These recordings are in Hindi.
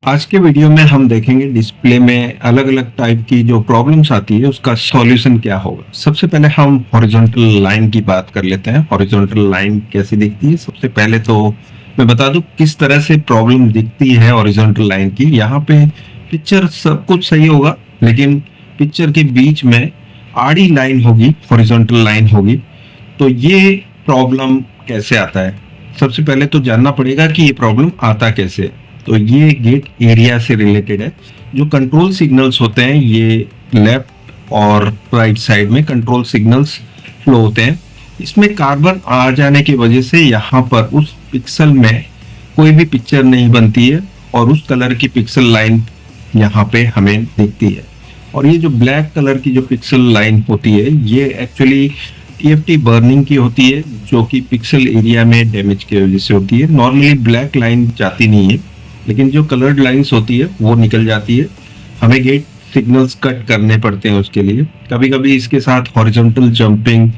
आज के वीडियो में हम देखेंगे डिस्प्ले में अलग अलग टाइप की जो प्रॉब्लम्स आती है उसका सॉल्यूशन क्या होगा। सबसे पहले हम हॉरिजॉन्टल लाइन की बात कर लेते हैं। हॉरिजॉन्टल लाइन कैसी दिखती है, सबसे पहले तो मैं बता दूं किस तरह से प्रॉब्लम दिखती है हॉरिजॉन्टल लाइन की। यहाँ पे पिक्चर सब कुछ सही होगा, लेकिन पिक्चर के बीच में आड़ी लाइन होगी, हॉरिजॉन्टल लाइन होगी। तो ये प्रॉब्लम कैसे आता है, सबसे पहले तो जानना पड़ेगा कि ये प्रॉब्लम आता कैसे है। तो ये गेट एरिया से रिलेटेड है। जो कंट्रोल सिग्नल्स होते हैं ये लेफ्ट और राइट साइड में कंट्रोल सिग्नल्स फ्लो होते हैं। इसमें कार्बन आ जाने की वजह से यहाँ पर उस पिक्सल में कोई भी पिक्चर नहीं बनती है और उस कलर की पिक्सल लाइन यहाँ पे हमें दिखती है। और ये जो ब्लैक कलर की जो पिक्सल लाइन होती है ये एक्चुअली टीएफटी बर्निंग की होती है, जो कि पिक्सल एरिया में डैमेज की वजह से होती है। नॉर्मली ब्लैक लाइन जाती नहीं है, लेकिन जो कलर्ड लाइंस होती है वो निकल जाती है। हमें गेट सिग्नल्स कट करने पड़ते हैं उसके लिए। कभी कभी इसके साथ हॉरिजॉन्टल जंपिंग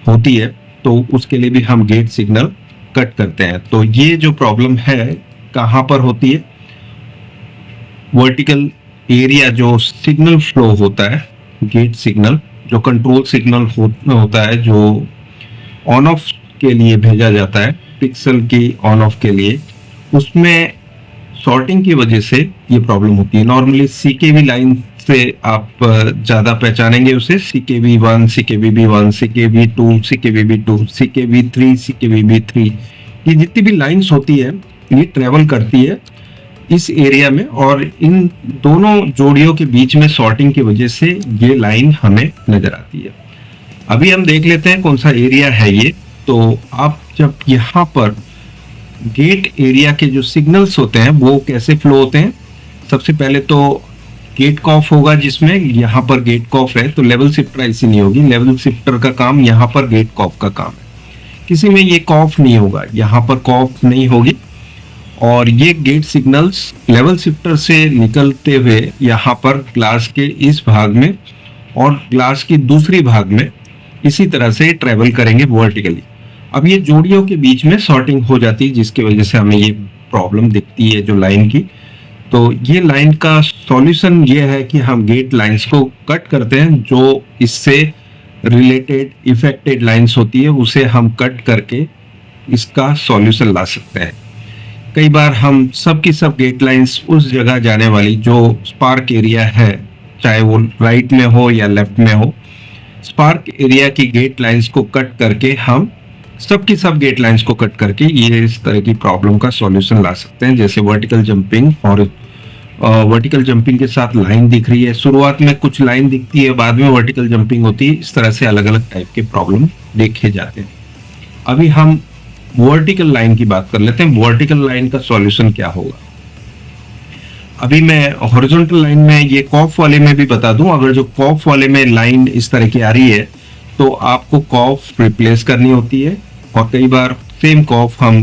होती है, तो उसके लिए भी हम गेट सिग्नल कट करते हैं। तो ये जो प्रॉब्लम है कहाँ पर होती है, वर्टिकल एरिया जो सिग्नल फ्लो होता है, गेट सिग्नल जो कंट्रोल सिग्नल होता है, जो ऑन ऑफ के लिए भेजा जाता है पिक्सल की ऑन ऑफ के लिए, उसमें सॉर्टिंग की वजह से ये प्रॉब्लम होती है। नॉर्मली सीकेवी लाइन से आप ज़्यादा पहचानेंगे उसे, CKV1, CKVB1, CKV2, CKVB2, CKV3, CKVB3। ये जितनी भी लाइंस होती है ये ट्रेवल करती है इस एरिया में, और इन दोनों जोड़ियों के बीच में सॉर्टिंग की वजह से ये लाइन हमें नजर आती है। अभी हम देख लेते हैं कौन सा एरिया है ये। तो आप जब यहाँ पर गेट एरिया के जो सिग्नल्स होते हैं वो कैसे फ्लो होते हैं, सबसे पहले तो गेट कॉफ होगा, जिसमें यहाँ पर गेट कॉफ है तो लेवल शिफ्टर ऐसी नहीं होगी। लेवल शिफ्टर का काम यहाँ पर गेट कॉफ का काम है। किसी में ये कॉफ नहीं होगा, यहाँ पर कॉफ नहीं होगी। और ये गेट सिग्नल्स लेवल शिफ्टर से निकलते हुए यहाँ पर ग्लास के इस भाग में और ग्लास की दूसरी भाग में इसी तरह से ट्रेवल करेंगे वर्टिकली। अब ये जोड़ियों के बीच में सॉर्टिंग हो जाती है, जिसकी वजह से हमें ये प्रॉब्लम दिखती है जो लाइन की। तो ये लाइन का सॉल्यूशन ये है कि हम गेट लाइंस को कट करते हैं। जो इससे रिलेटेड इफेक्टेड लाइंस होती है उसे हम कट करके इसका सॉल्यूशन ला सकते हैं। कई बार हम सब की सब गेट लाइंस उस जगह जाने वाली जो स्पार्क एरिया है, चाहे वो राइट में हो या लेफ्ट में हो, स्पार्क एरिया की गेट लाइंस को कट करके हम सबकी सब गेट लाइंस को कट करके ये इस तरह की प्रॉब्लम का सॉल्यूशन ला सकते हैं। जैसे वर्टिकल जंपिंग, और वर्टिकल जंपिंग के साथ लाइन दिख रही है, शुरुआत में कुछ लाइन दिखती है, बाद में वर्टिकल जंपिंग होती है। इस तरह से अलग अलग टाइप के प्रॉब्लम देखे जाते हैं। अभी हम वर्टिकल लाइन की बात कर लेते हैं। वर्टिकल लाइन का सॉल्यूशन क्या होगा, अभी मैं हॉरिजॉन्टल लाइन में ये कॉफ वाले में भी बता दूं। अगर जो कॉफ वाले में लाइन इस तरह की आ रही है तो आपको कॉफ रिप्लेस करनी होती है, और कई बार सेम कॉफ हम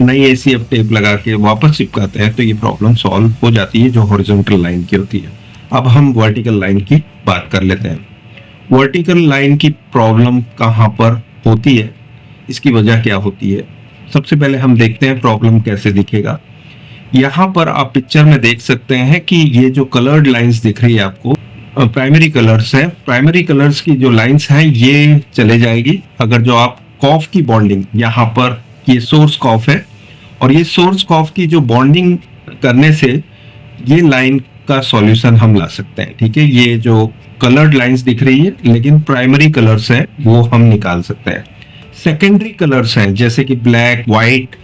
नई ACF टेप लगा के वापस चिपकाते हैं, तो ये प्रॉब्लम सॉल्व हो जाती है जो हॉरिजॉन्टल लाइन की होती है। अब हम वर्टिकल लाइन की बात कर लेते हैं। वर्टिकल लाइन की प्रॉब्लम कहाँ पर होती है, इसकी वजह क्या होती है, सबसे पहले हम देखते हैं प्रॉब्लम कैसे दिखेगा। यहाँ पर आप पिक्चर में देख सकते हैं कि ये जो कलर्ड लाइंस दिख रही है आपको, प्राइमरी कलर्स है। प्राइमरी कलर्स की जो लाइंस हैं ये चले जाएगी अगर जो आप कॉफ की बॉन्डिंग, यहाँ पर ये सोर्स कॉफ है और ये सोर्स कॉफ की जो बॉन्डिंग करने से ये लाइन का सॉल्यूशन हम ला सकते हैं। ठीक है, ये जो कलर्ड लाइंस दिख रही है लेकिन प्राइमरी कलर्स है वो हम निकाल सकते हैं। सेकेंडरी कलर्स हैं जैसे कि ब्लैक, व्हाइट,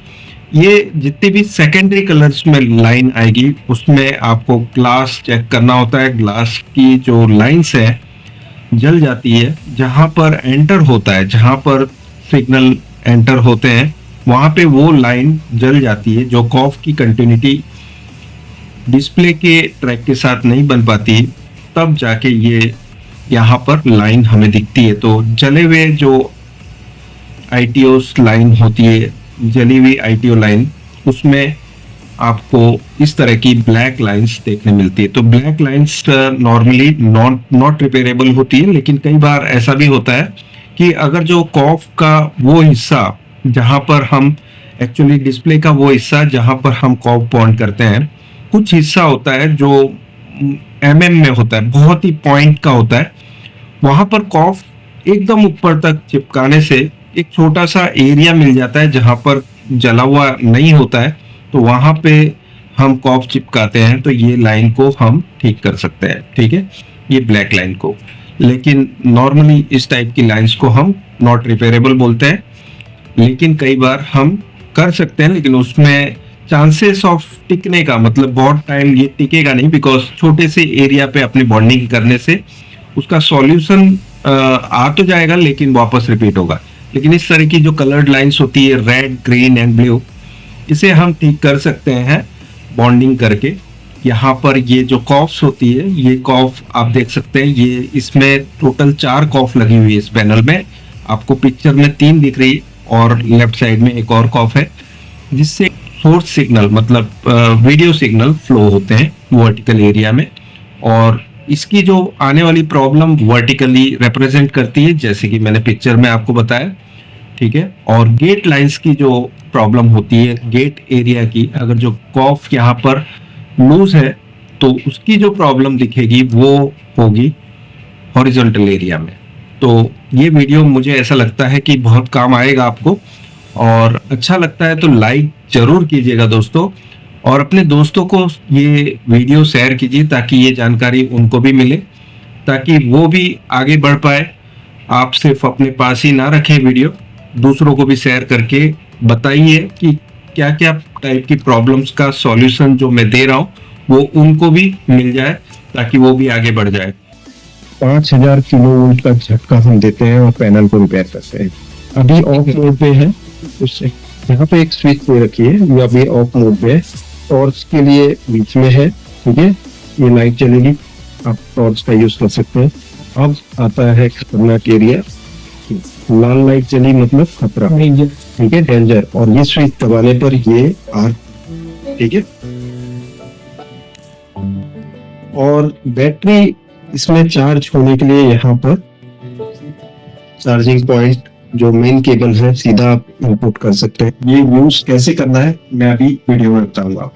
ये जितने भी सेकेंडरी कलर्स में लाइन आएगी उसमें आपको ग्लास चेक करना होता है। ग्लास की जो लाइंस है जल जाती है, जहां पर एंटर होता है, जहां पर सिग्नल एंटर होते हैं वहां पे वो लाइन जल जाती है। जो कॉफ की कंटिन्यूटी डिस्प्ले के ट्रैक के साथ नहीं बन पाती, तब जाके ये यहाँ पर लाइन हमें दिखती है। तो जले हुए जो ITOs लाइन होती है, जली हुई ITO लाइन, उसमें आपको इस तरह की ब्लैक लाइंस देखने मिलती है। तो black lines normally not repairable होती है, लेकिन कई बार ऐसा भी होता है कि अगर जो कॉफ का वो हिस्सा जहां पर हम एक्चुअली डिस्प्ले का वो हिस्सा जहां पर हम कॉफ बॉन्ड करते हैं कुछ हिस्सा होता है जो एमएम में होता है, बहुत ही पॉइंट का होता है, वहां पर कॉफ एकदम ऊपर तक चिपकाने से एक छोटा सा एरिया मिल जाता है जहां पर जला हुआ नहीं होता है, तो वहां पे हम कॉफ चिपकाते हैं तो ये लाइन को हम ठीक कर सकते हैं। ठीक है, ये ब्लैक लाइन को। लेकिन नॉर्मली इस टाइप की लाइंस को हम नॉट रिपेयरेबल बोलते हैं, लेकिन कई बार हम कर सकते हैं, लेकिन उसमें चांसेस ऑफ टिकने का मतलब बहुत टाइम ये टिकेगा नहीं, बिकॉज छोटे से एरिया पे अपनी बॉन्डिंग करने से उसका सॉल्यूशन आ तो जाएगा लेकिन वापस रिपीट होगा। लेकिन इस तरह की जो कलर्ड लाइंस होती है रेड, ग्रीन एंड ब्लू, इसे हम ठीक कर सकते हैं बॉन्डिंग करके। यहाँ पर ये जो कॉफ्स होती है, ये कॉफ आप देख सकते हैं, ये इसमें टोटल 4 कॉफ लगी हुई है इस पैनल में। आपको पिक्चर में 3 दिख रही है और लेफ्ट साइड में एक और कॉफ है, जिससे सोर्स सिग्नल मतलब वीडियो सिग्नल फ्लो होते हैं वर्टिकल एरिया में। और इसकी जो आने वाली प्रॉब्लम वर्टिकली रिप्रेजेंट करती है, जैसे कि मैंने पिक्चर में आपको बताया। ठीक है, और गेट लाइंस की जो प्रॉब्लम होती है गेट एरिया की, अगर जो कॉफ यहाँ पर लूज है तो उसकी जो प्रॉब्लम दिखेगी वो होगी हॉरिजॉन्टल एरिया में। तो ये वीडियो मुझे ऐसा लगता है कि बहुत काम आएगा आपको, और अच्छा लगता है तो लाइक जरूर कीजिएगा दोस्तों, और अपने दोस्तों को ये वीडियो शेयर कीजिए ताकि ये जानकारी उनको भी मिले, ताकि वो भी आगे बढ़ पाए। आप सिर्फ अपने पास ही ना रखें वीडियो, दूसरों को भी शेयर करके बताइए कि क्या क्या टाइप की प्रॉब्लम्स का सॉल्यूशन जो मैं दे रहा हूँ वो उनको भी मिल जाए, ताकि वो भी आगे बढ़ जाए। 5000 किलोवोल्ट का झटका हम देते हैं और पैनल को रिपेयर करते हैं। अभी ऑफ मोड पे है, उससे यहाँ पे एक स्विच दे रखी है, ये अभी ऑफ मोड पे है, टॉर्च के लिए बीच में है। ठीक है, ये लाइट चलेगी, आप टॉर्च का यूज कर सकते हैं। अब आता है खतरनाक एरिया, लाल लाइट चली मतलब खतरा, ठीक है, डेंजर। और ये स्विच दबाने पर ये आर, ठीक है। और बैटरी इसमें चार्ज होने के लिए यहाँ पर चार्जिंग पॉइंट जो मेन केबल है सीधा आप इनपुट कर सकते हैं। ये यूज कैसे करना है मैं अभी वीडियो में बताऊंगा।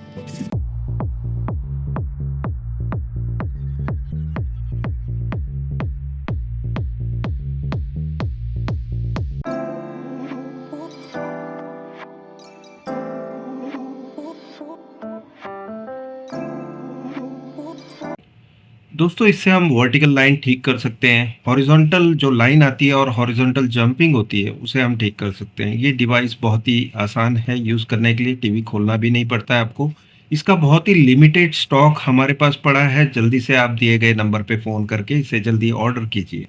दोस्तों, इससे हम वर्टिकल लाइन ठीक कर सकते हैं, हॉरिजॉन्टल जो लाइन आती है और हॉरिजॉन्टल जंपिंग होती है उसे हम ठीक कर सकते हैं। ये डिवाइस बहुत ही आसान है यूज़ करने के लिए, टीवी खोलना भी नहीं पड़ता है आपको। इसका बहुत ही लिमिटेड स्टॉक हमारे पास पड़ा है, जल्दी से आप दिए गए नंबर पे फ़ोन करके इसे जल्दी ऑर्डर कीजिए।